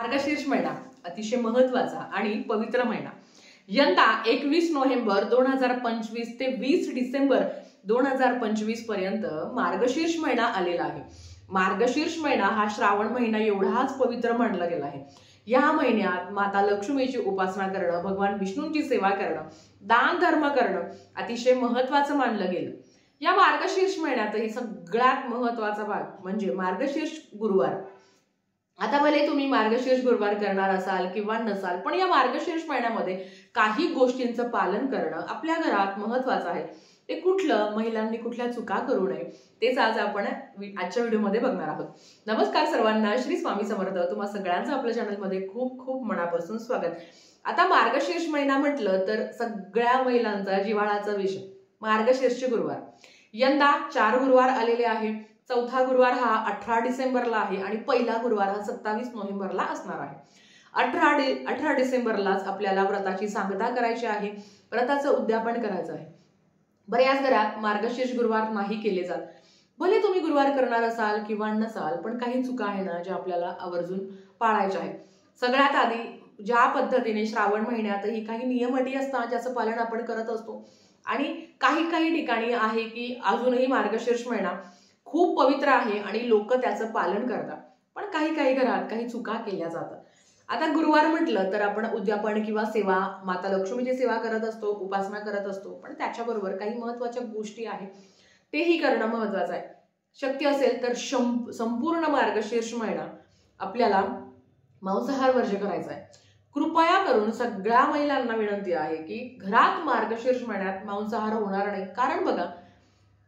मार्गशीर्ष महिना अतिशय महत्त्वाचा आणि पवित्र महिना. यंदा 21 नोव्हेंबर 2025 ते 20 डिसेंबर 2025 पर्यंत मार्गशीर्ष महिना आलेला आहे. मार्गशीर्ष महिना हा श्रावण महिना एवढाच पवित्र मानला गेला आहे. या महिन्यात माता लक्ष्मीची उपासना करणं, भगवान विष्णूंची सेवा करणं, दान धर्म करणं अतिशय महत्त्वाचं मानलं गेलं. या मार्गशीर्ष महिन्यातही सगळ्यात महत्त्वाचा भाग म्हणजे मार्गशीर्ष गुरुवार. आता भले तुम्ही मार्गशीर्ष गुरुवार करणार असाल किंवा नसाल, पण या मार्गशीर्ष महिन्यामध्ये काही गोष्टींचं पालन करणं आपल्या घरात महत्त्वाचं आहे. ते कुठलं, महिलांनी कुठल्या चुका करू नये, तेच आज आपण आजच्या व्हिडिओमध्ये बघणार आहोत. नमस्कार सर्वांना, श्री स्वामी समर्थ. तुम्हा सगळ्यांचं आपल्या चॅनलमध्ये खूप खूप मनापासून स्वागत. आता मार्गशीर्ष महिना म्हटलं तर सगळ्या महिलांचा जिव्हाळाचा विषय मार्गशीर्ष गुरुवार. यंदा 4 गुरुवार आलेले आहे. चौथा गुरुवार हा 18 डिसेंबरला आहे आणि पहिला गुरुवार हा 27 नोव्हेंबरला असणार आहे. 18 डिसेंबरलाच आपल्याला व्रताची सांगता करायची आहे, व्रताचं उद्यापन करायचं आहे. बऱ्याच घरात मार्गशीर्ष गुरुवार नाही केले जात. भले तुम्ही गुरुवार करणार असाल किंवा नसाल, पण काही चुका आहे ना ज्या आपल्याला आवर्जून पाळायच्या आहेत. सगळ्यात आधी ज्या पद्धतीने श्रावण महिन्यातही काही नियम अटी असतात ज्याचं पालन आपण करत असतो, आणि काही ठिकाणी आहे की अजूनही मार्गशीर्ष महिना खूप पवित्र आहे आणि लोक त्याचं पालन करतात, पण काही घरात काही चुका केल्या जातात. आता गुरुवार म्हटलं तर आपण उद्यापन किंवा सेवा, माता लक्ष्मीची सेवा करत असतो, उपासना करत असतो, पण त्याच्याबरोबर काही महत्त्वाच्या गोष्टी आहेत तेही करणं महत्त्वाचं आहे. शक्य असेल तर संपूर्ण मार्गशीर्ष महिना आपल्याला मांसाहार वर्ज्य करायचा आहे. कृपया करून सगळ्या महिलांना विनंती आहे की घरात मार्गशीर्ष महिन्यात मांसाहार होणार नाही. कारण बघा,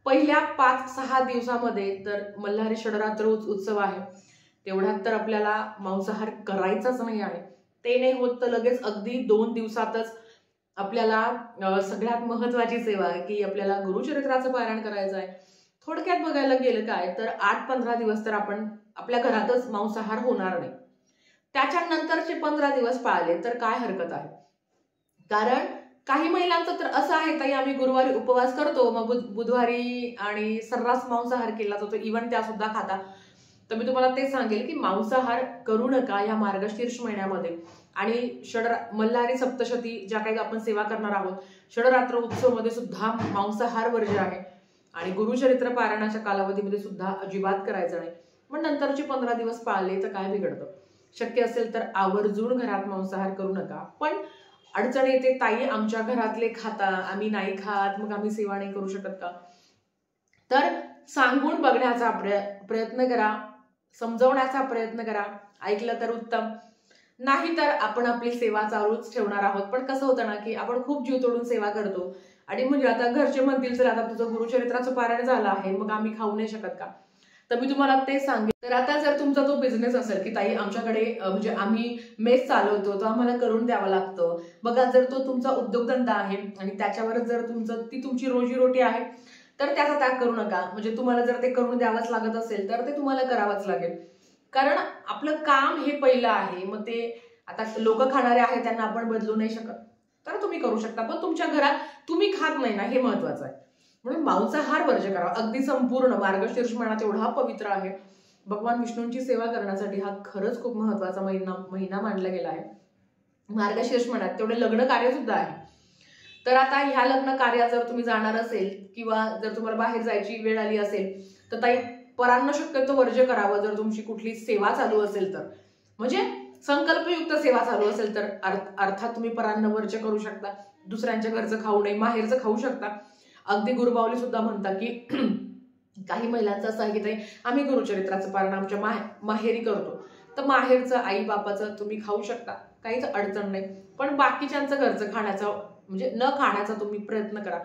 पहिल्या 5-6 दिवसामध्ये तर मल्हारी षडरात्र उत्सव आहे, तेवढ्यात तर आपल्याला मांसाहार करायचाच नाही आहे. ते नाही होत तर लगेच अगदी 2 दिवसातच आपल्याला सगळ्यात महत्वाची सेवा आहे की आपल्याला गुरुचरित्राचं पारायण करायचं आहे. थोडक्यात बघायला गेलं काय तर 8-15 दिवस तर आपण आपल्या घरातच मांसाहार होणार नाही. त्याच्यानंतरचे 15 दिवस पाळले तर काय हरकत आहे. कारण काही महिलांचं तर असं आहे, ताई आम्ही गुरुवारी उपवास करतो, मग बुधवारी आणि सर्रास मांसाहार केला जातो, इव्हन त्या सुद्धा खाता. तर मी तुम्हाला ते सांगेल की मांसाहार करू नका या मार्गशीर्ष महिन्यामध्ये. आणि मल्हारी सप्तशती ज्या काही आपण सेवा करणार आहोत, षडरात्र उत्सव मध्ये सुद्धा मांसाहार वर्ज्य आहे. आणि गुरुचरित्र पारायणाच्या कालावधीमध्ये सुद्धा अजिबात करायचं नाही. मग नंतरचे 15 दिवस पाळले तर काय बिघडतं. शक्य असेल तर आवर्जून घरात मांसाहार करू नका. पण अडचण येते, ताई आमच्या घरातले खाता, आम्ही नाही खात, मग आम्ही सेवा नाही करू शकत का? तर सांगून बघण्याचा प्रयत्न करा, समजवण्याचा प्रयत्न करा. ऐकलं तर उत्तम, नाही तर आपण आपली सेवा चालूच ठेवणार आहोत. पण कसं होतं ना की आपण खूप जीव तोडून सेवा करतो आणि म्हणजे आता घरचे म्हणतील तर आता तुझं गुरुचरित्राचं पारायण झालं आहे, मग आम्ही खाऊ नाही शकत का? तर मी तुम्हाला ते सांगेन. तर आता जर तुमचा तो बिझनेस असेल की ताई आमच्याकडे म्हणजे आम्ही मेस चालवतो, तो आम्हाला करून द्यावं लागतं. बघा, जर तो तुमचा उद्योगधंदा आहे आणि त्याच्यावर जर ती तुमची रोजीरोटी आहे तर त्याचा त्याग करू नका. म्हणजे तुम्हाला जर ते करून द्यावंच लागत असेल तर ते तुम्हाला करावंच लागेल. कारण आपलं काम हे पहिलं आहे. मग ते आता लोक खाणारे आहेत त्यांना आपण बदलू नाही शकत, तर तुम्ही करू शकता, पण तुमच्या घरात तुम्ही खात नाही ना, हे महत्वाचं आहे. म्हणून मांसाहार वर्ज्य करा. अगदी संपूर्ण मार्गशीर्ष महिना तेवढा पवित्र आहे. भगवान विष्णूंची सेवा करण्यासाठी हा खरंच खूप महत्वाचा महिना मानला गेला आहे. मार्गशीर्ष महिन्यात तेवढे लग्न कार्य सुद्धा आहे. तर आता ह्या लग्न कार्यात जर तुम्ही जाणार असेल किंवा जर तुम्हाला बाहेर जायची वेळ आली असेल तर ताई परान्न शक्यतो वर्ज्य करावं. जर तुमची कुठली सेवा चालू असेल तर, म्हणजे संकल्पयुक्त सेवा चालू असेल तर अर्थात तुम्ही परान्न वर्ज्य करू शकता. दुसऱ्यांच्या घरचं खाऊ नये, माहेरचं खाऊ शकता. अगदी गुरुबावली सुद्धा म्हणतात की काही महिलांचं असं आहे की ताई आम्ही गुरुचरित्राचं पारायण आमच्या माहेरी करतो, तर माहेरचं आई बापाचं तुम्ही खाऊ शकता, काहीच अडचण नाही. पण बाकीच्यांचं घरचं खाण्याचं म्हणजे न खाण्याचा तुम्ही प्रयत्न करा.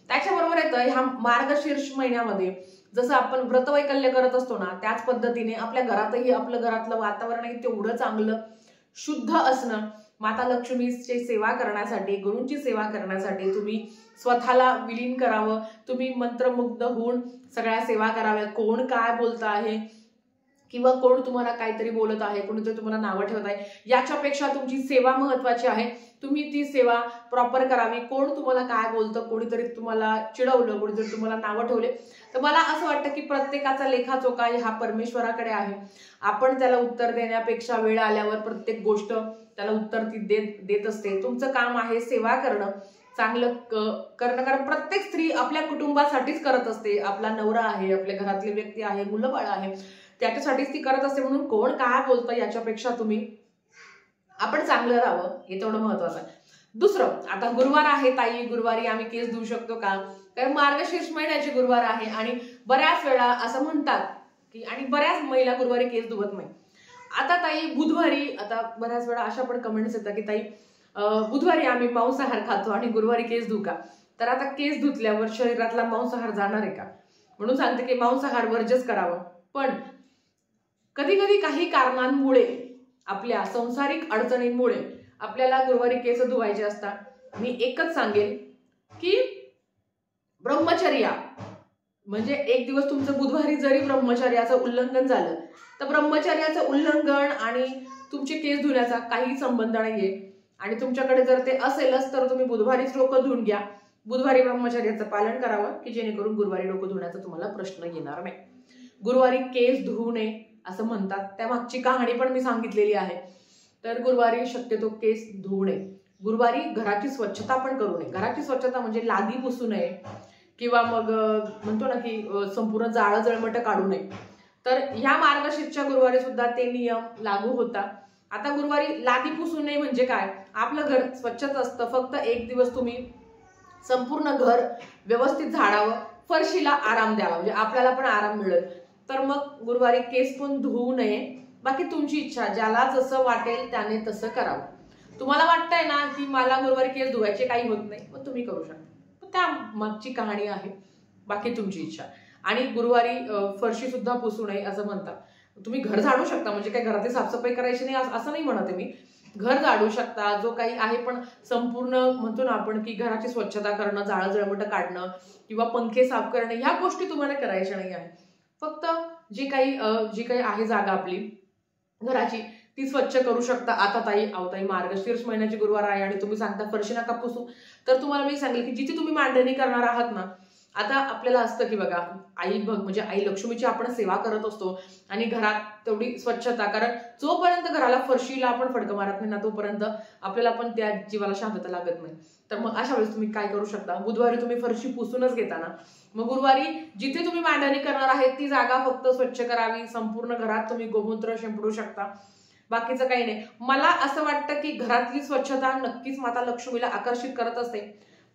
त्याच्याबरोबर येतं ह्या मार्गशीर्ष महिन्यामध्ये जसं आपण व्रतवैकल्य करत असतो ना, त्याच पद्धतीने आपल्या घरातही आपलं घरातलं वातावरण तेवढं चांगलं शुद्ध असणं. माता लक्ष्मीची सेवा करण्यासाठी, गुरूंची सेवा करण्यासाठी तुम्ही स्वतःला विलीन करावं. तुम्ही मंत्रमुग्ध होऊन सगळ्या सेवा कराव्या. कोण काय बोलत आहे किंवा कोण तुम्हाला काहीतरी बोलत आहे, कोणीतरी तुम्हाला नावं ठेवत आहे, याच्यापेक्षा तुमची सेवा महत्वाची आहे. तुम्ही ती सेवा प्रॉपर करावी. कोण तुम्हाला काय बोलतं, कोणीतरी तुम्हाला चिडवलं, कोणीतरी तुम्हाला नावं ठेवले, तर मला असं वाटतं की प्रत्येकाचा लेखाजोखा हा परमेश्वराकडे आहे. आपण त्याला उत्तर देण्यापेक्षा वेळ आल्यावर प्रत्येक गोष्ट त्याला उत्तर ती देत असते. तुमचं काम आहे सेवा करणं, चांगलं करणं, कारण प्रत्येक स्त्री आपल्या कुटुंबासाठीच करत असते. आपला नवरा आहे, आपल्या घरातली व्यक्ती आहे, मुलं बाळ आहे, त्याच्यासाठीच ती करत असते. म्हणून कोण काय बोलतं याच्यापेक्षा आपण चांगलं राहावं हे तेवढं महत्वाचं आहे. दुसरं, आता गुरुवार आहे ताई, गुरुवारी आम्ही केस धुवू शकतो का? कारण मार्गशीर्ष महिन्याचे गुरुवार आहे आणि बऱ्याच वेळा असं म्हणतात की, आणि बऱ्याच महिला गुरुवारी केस धुवत नाही. आता ताई बुधवारी, आता बऱ्याच वेळा अशा पण कमेंट्स येतात की ताई बुधवारी आम्ही मांसाहार खातो आणि गुरुवारी केस धुऊ का? तर आता केस धुतल्यावर शरीरातला मांसाहार जाणार आहे का? म्हणून सांगते की मांसाहार वर्जच करावं. पण कधी कधी काही कारणांमुळे, आपल्या संसारिक अडचणींमुळे आपल्याला गुरुवारी केस धुवायचे असतात. मी एकच सांगेल की ब्रह्मचर्या म्हणजे एक दिवस तुमचं बुधवारी जरी ब्रह्मचर्याचं उल्लंघन झालं, तर ब्रह्मचर्याचं उल्लंघन आणि तुमचे केस धुण्याचा काही संबंध नाहीये. आणि तुमच्याकडे जर ते असेलच तर तुम्ही बुधवारीच डोकं धुवून घ्या. बुधवारी ब्रह्मचर्याचं पालन करावं की जेणेकरून गुरुवारी डोकं धुण्याचा तुम्हाला प्रश्न येणार नाही. गुरुवारी केस धुवू नये असं म्हणतात, त्यामागची कहाणी पण मी सांगितलेली आहे. तर गुरुवारी शक्यतो केस धुवू नये. गुरुवारी घराची स्वच्छता पण करू नये. घराची स्वच्छता म्हणजे लादी पुसू नये किंवा मग म्हणतो ना की संपूर्ण जाळं जळमट काढू नये. तर ह्या मार्गशीर्षच्या गुरुवारी सुद्धा ते नियम लागू होतात. आता गुरुवारी लादी पुसू नये म्हणजे काय? आपलं घर स्वच्छच असतं, फक्त एक दिवस तुम्ही संपूर्ण घर व्यवस्थित झाडावं, फरशीला आराम द्यावा, म्हणजे आपल्याला पण आराम मिळेल. तर मग गुरुवारी केस पण धुवू नये. बाकी तुमची इच्छा, ज्याला जसं वाटेल त्याने तसं करावं. तुम्हाला वाटतंय ना की मला गुरुवारी केस धुवायचे काही होत नाही, मग तुम्ही करू शकता. त्या मागची कहाणी आहे, बाकी तुमची इच्छा. आणि गुरुवारी फरशी सुद्धा पुसू नये असं म्हणतात. तुम्ही घर झाडू शकता, म्हणजे काय घरातली साफसफाई करायची नाही असं नाही म्हणत मी. घर झाडू शकता, जो काही आहे, पण संपूर्ण म्हणतो ना आपण की घराची स्वच्छता करणं, जाळं जळमट काढणं किंवा पंखे साफ करणं, ह्या गोष्टी तुम्हाला करायच्या नाही आहे. फक्त जी काही आहे जागा आपली घराची ती स्वच्छ करू शकता. आता ताई मार्गशीर्ष महिन्याची गुरुवार आहे आणि तुम्ही सांगता फरशी नका पुसू, तर तुम्हाला मी सांगेल की जिथे तुम्ही मांडणी करणार आहात ना, आता आपल्याला असतं की बघा म्हणजे आई लक्ष्मीची आपण सेवा करत असतो आणि घरात तेवढी स्वच्छता, कारण जोपर्यंत घराला फरशीला आपण फडकं मारत नाही ना तोपर्यंत आपल्याला पण त्या जीवाला शांतता लागत नाही. तर मग अशा वेळेस तुम्ही काय करू शकता, बुधवारी तुम्ही फरशी पुसूनच घेता ना, मग गुरुवारी जिथे तुम्ही मांडणी करणार आहे ती जागा फक्त स्वच्छ करावी. संपूर्ण घरात तुम्ही गोमूत्र शिंपडू शकता, बाकीचं काही नाही. मला असं वाटतं की घरातली स्वच्छता नक्कीच माता लक्ष्मीला आकर्षित करत असते.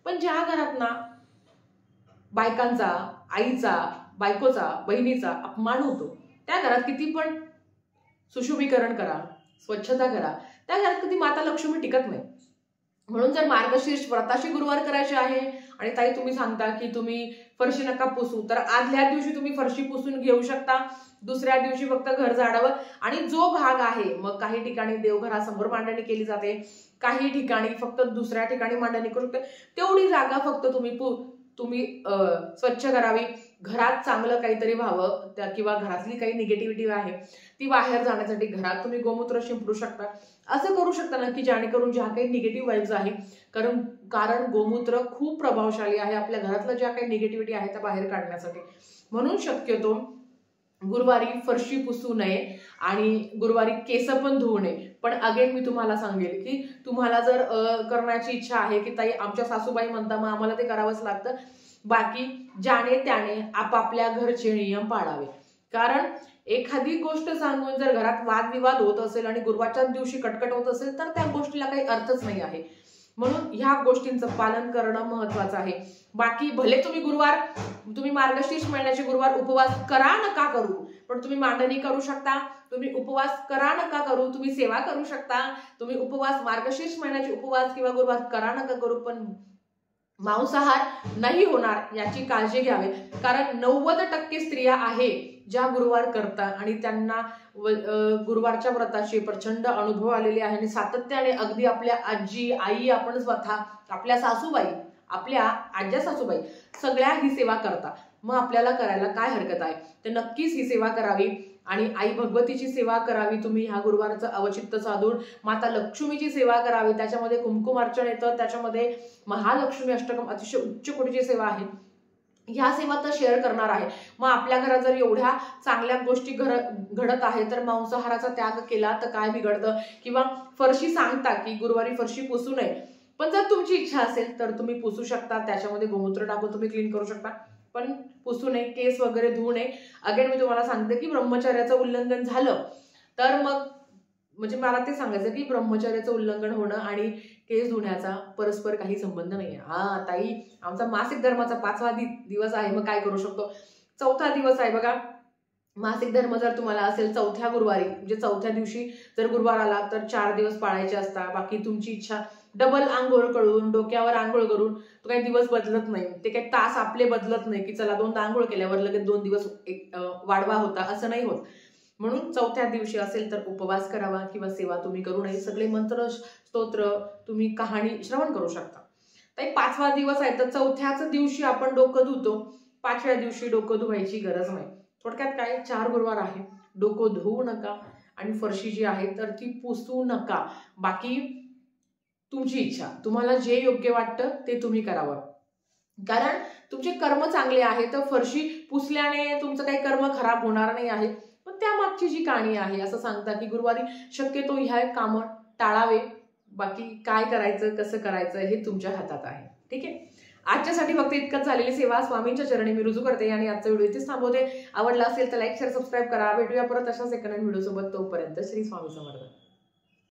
पण ज्या घरात ना बायकांचा, आईचा, बायकोचा, बहिणीचा अपमान होतो, त्या घरात किती पण सुशोभीकरण करा, स्वच्छता करा, त्या घरात कधी माता लक्ष्मी टिकत नाही. म्हणून जर मार्गशीर्ष व्रताशी गुरुवार करायचे आहे आणि ताई तुम्ही सांगता की तुम्ही फरशी नका पुसू, तर आदल्या दिवशी तुम्ही फरशी पुसून घेऊ शकता. दुसऱ्या दिवशी फक्त घर झाडावं. आणि जो भाग आहे, मग काही ठिकाणी देवघरासमोर मांडणी केली जाते, काही ठिकाणी फक्त दुसऱ्या ठिकाणी मांडणी करू शकते, तेवढी जागा फक्त तुम्ही स्वच्छ करावी. घरात चांगलं काहीतरी व्हावं, त्या किंवा घरातली काही निगेटिव्हिटी आहे ती बाहेर जाण्यासाठी घरात तुम्ही गोमूत्र शिंपडू शकता. असं करू शकता ना की जेणेकरून ज्या काही निगेटिव्ह वाईब्स आहे, कारण गोमूत्र खूप प्रभावशाली आहे आपल्या घरातलं ज्या काही निगेटिव्हिटी आहे त्या बाहेर काढण्यासाठी. म्हणून शक्यतो गुरुवारी फरशी पुसू नये आणि गुरुवारी केस पण धुवू नये. पण अगेन मी तुम्हाला सांगेल की तुम्हाला जर करण्याची इच्छा आहे की ताई आमच्या सासूबाई म्हणता मग आम्हाला ते करावंच लागतं, बाकी ज्याने त्याने आपापल्या घरचे नियम पाळावे. कारण एखादी गोष्ट सांगून जर घरात वादविवाद होत असेल आणि गुरुवारच्या दिवशी कटकट होत असेल तर त्या गोष्टीला काही अर्थच नाही आहे. म्हणून ह्या गोष्टींचं पालन करणं महत्वाचं आहे. बाकी भले तुम्ही मार्गशीर्ष महिन्याचे गुरुवार उपवास करा नका करू, पण तुम्ही मांडणी करू शकता, तुम्ही उपवास करा नका करू, तुम्ही सेवा करू शकता, तुम्ही उपवास मार्गशीर्ष महिन्याचे उपवास किंवा गुरुवार करा नका करू, पण मांसाहार नाही होणार याची काळजी घ्यावी. कारण 90% स्त्रिया आहे ज्या गुरुवार करतात आणि त्यांना गुरुवारच्या व्रताचे प्रचंड अनुभव आलेले आहे आणि सातत्याने अगदी आपल्या आजी, आई, आपण स्वतः, आपल्या सासूबाई, आपल्या आज्या सासूबाई सगळ्या ही सेवा करतात. मग आपल्याला करायला काय हरकत आहे? तर नक्कीच ही सेवा करावी. आणि आई भगवतीची सेवा करावी तुम्ही ह्या गुरुवारचं अवचित्त साधून. माता लक्ष्मीची सेवा करावी, त्याच्यामध्ये कुंकुमार्चन येतं, त्याच्यामध्ये महालक्ष्मी अष्टकम अतिशय उच्च कोटीची सेवा आहे. ह्या सेवा तर शेअर करणार आहे. मग आपल्या घरात जर एवढ्या चांगल्या गोष्टी घडत आहे तर मांसाहाराचा त्याग केला तर काय बिघडतं? किंवा फरशी सांगता की गुरुवारी फरशी पुसू नये, पण जर तुमची इच्छा असेल तर तुम्ही पुसू शकता, त्याच्यामध्ये गोमूत्र टाकून तुम्ही क्लीन करू शकता, पण पुसू नये, केस वगैरे धुवू नये. अगेन मी तुम्हाला सांगते की ब्रह्मचर्याचं उल्लंघन झालं तर मग म्हणजे मला ते सांगायचं की ब्रह्मचर्याचं उल्लंघन होणं आणि केस धुण्याचा परस्पर काही संबंध नाहीये. हा ताई, आमचा मासिक धर्माचा 5वा दिवस आहे, मग काय करू शकतो? 4था दिवस आहे बघा. मासिक धर्म जर तुम्हाला असेल 4थ्या गुरुवारी म्हणजे 4थ्या दिवशी जर गुरुवार आला तर 4 दिवस पाळायचे असतात. बाकी तुमची इच्छा डबल आंघोळ करून, डोक्यावर आंघोळ करून, तो काही दिवस बदलत नाही, ते काही तास आपले बदलत नाही की चला 2दा आंघोळ केल्यावर लगेच 2 दिवस वाढवा होता, असं नाही होत. म्हणून 4थ्या दिवशी असेल तर उपवास करावा किंवा सेवा तुम्ही करू नये. सगळे मंत्र स्तोत्र तुम्ही कहाणी श्रवण करू शकता. तर 5वा दिवस आहे तर 4थ्याच दिवशी आपण डोकं धुतो, 5व्या दिवशी डोकं धुवायची गरज नाही. थोडक्यात काय, 4 गुरुवार आहे, डोकं धुवू नका आणि फरशी जी आहे तर ती पुसू नका. बाकी तुमची इच्छा, तुम्हाला जे योग्य वाटतं ते तुम्ही करावं. कारण तुमचे कर्म चांगले आहे तर फरशी पुसल्याने तुमचं काही कर्म खराब होणार नाही आहे. पण त्यामागची जी कहाणी आहे, असं सांगता की गुरुवारी शक्यतो ह्या कामं टाळावे. बाकी काय करायचं, कसं करायचं हे तुमच्या हातात आहे. ठीक आहे. आजच्यासाठी फक्त इतकंच. झालेली सेवा स्वामींच्या चरणी मी रुजू करते आणि आजचा व्हिडिओ इथेच थांबवते. आवडला असेल तर लाईक शेअर सबस्क्राईब करा. भेटूया परत अशाच एका नवीन व्हिडिओ सोबत. तोपर्यंत श्री स्वामी समर्थ.